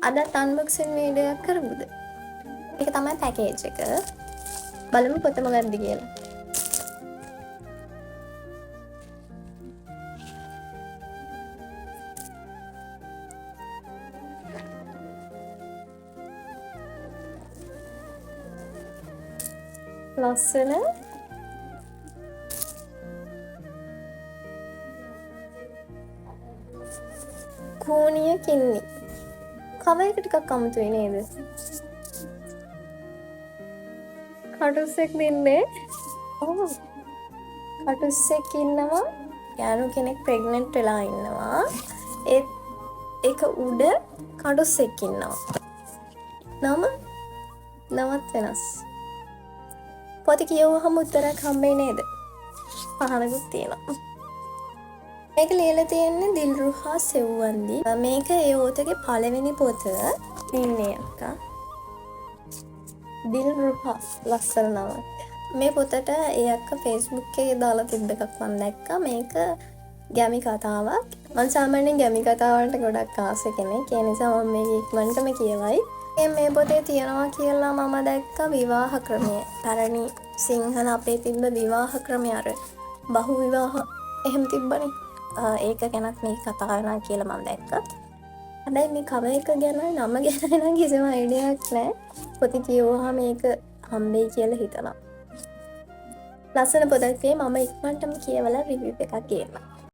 අදත් අන්බොක්සින් වීඩියෝයක් කරමුද? මේක තමයි පැකේජ් එක. බලමු පොත මොකක්ද කියලා. ලස්සන කෝණිය කින්නි. කවර් එක ටිකක් අමුතුයි නේද? කටුස්සෙක් දින්නේ. ඔව්. කටුස්සෙක් ඉන්නවා. යානු කෙනෙක් ප්‍රෙග්නන්ට් වෙලා ඉන්නවා. ඒක උඩ කටුස්සෙක් ඉන්නවා. නමත් වෙනස්. පොත කියවුවහම උත්තරයක් හම්බෙන්නේ නේද? පහනකුත් තියෙනවා. මේක ලියලා තියෙන්නේ දිල්රුහා සෙව්වන්දි. මේක ඒ ඕතගේ පළවෙනි පොත. ඉන්නේ අක්කා. දිල්රුහා ලස්සන නමක්. මේ පොතට ඒ අක්කා Facebook එකේ දාලා තිබ්බ එකක් මම දැක්කා. මේක ගැමි කතාවක්. මම සාමාන්‍යයෙන් ගැමි කතා වලට ගොඩක් ආස කෙනෙක්. ඒ නිසා මම මේක ඉක්මනටම කියවයි. මේ පොතේ තියනවා කියලා මම දැක්කා විවාහ ක්‍රමය. පැරණි සිංහල අපේ තිබ්බ විවාහ ක්‍රමය අර බහු විවාහ එහෙම තිබ්බනේ. ඒක ගැනත් මේ කතා කරනවා කියලා මම දැක්කා. හැබැයි මේ කවර් එක ගැන නම ගැන නම් කිසිම අයිඩියාවක් නැහැ. පොත කියවුවාම මේක හම්බෙයි කියලා හිතනවා. ලස්සන පොතක් මම ඉක්මනටම කියවලා රිවිව් එකක් ගේනවා.